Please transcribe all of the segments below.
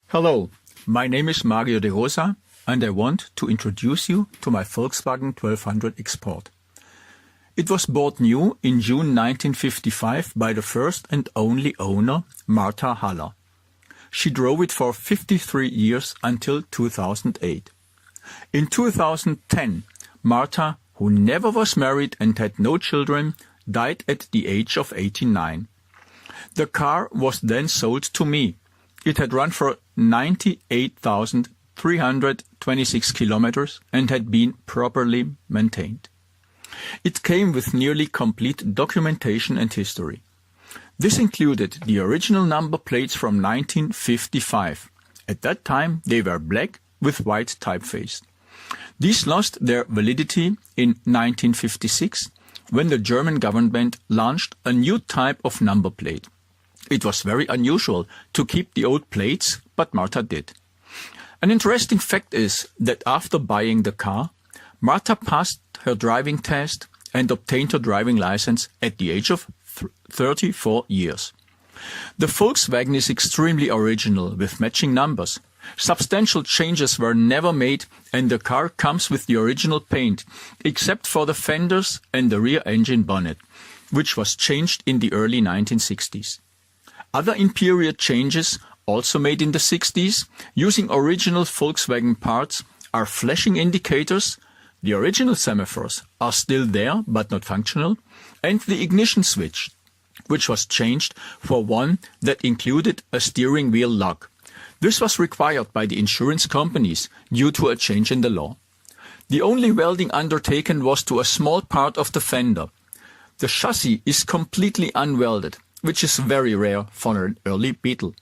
Hello, my name is Mario de Rosa and I want to introduce you to my Volkswagen 1200 Export. It was bought new in June 1955 by the first and only owner, Martha Haller. She drove it for 53 years until 2008. In 2010, Martha, who never was married and had no children, died at the age of 89. The car was then sold to me. It had run for 98,326 kilometers and had been properly maintained. It came with nearly complete documentation and history. This included the original number plates from 1955. At that time, they were black with white typeface. These lost their validity in 1956 when the German government launched a new type of number plate. It was very unusual to keep the old plates, but Martha did. An interesting fact is that after buying the car, Martha passed her driving test and obtained her driving license at the age of 34 years. The Volkswagen is extremely original with matching numbers. Substantial changes were never made and the car comes with the original paint, except for the fenders and the rear engine bonnet, which was changed in the early 1960s. Other interior changes, also made in the 60s, using original Volkswagen parts, are flashing indicators, the original semaphores are still there but not functional, and the ignition switch, which was changed for one that included a steering wheel lock. This was required by the insurance companies due to a change in the law. The only welding undertaken was to a small part of the fender. The chassis is completely unwelded, which is very rare for an early Beetle.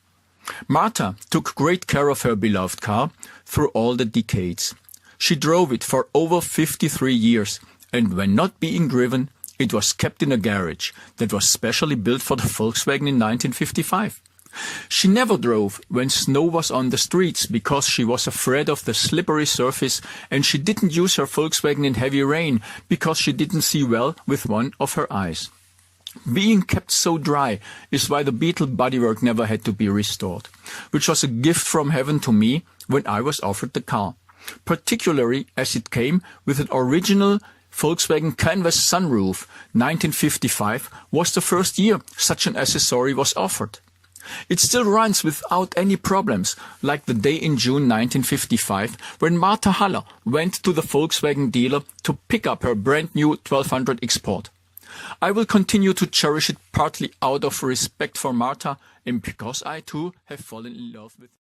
Martha took great care of her beloved car through all the decades. She drove it for over 53 years, and when not being driven, it was kept in a garage that was specially built for the Volkswagen in 1955. She never drove when snow was on the streets because she was afraid of the slippery surface, and she didn't use her Volkswagen in heavy rain because she didn't see well with one of her eyes. Being kept so dry is why the Beetle bodywork never had to be restored, which was a gift from heaven to me when I was offered the car, particularly as it came with an original Volkswagen canvas sunroof. 1955 was the first year such an accessory was offered. It still runs without any problems, like the day in June 1955 when Martha Haller went to the Volkswagen dealer to pick up her brand new 1200 Export. I will continue to cherish it partly out of respect for Martha and because I too have fallen in love with it.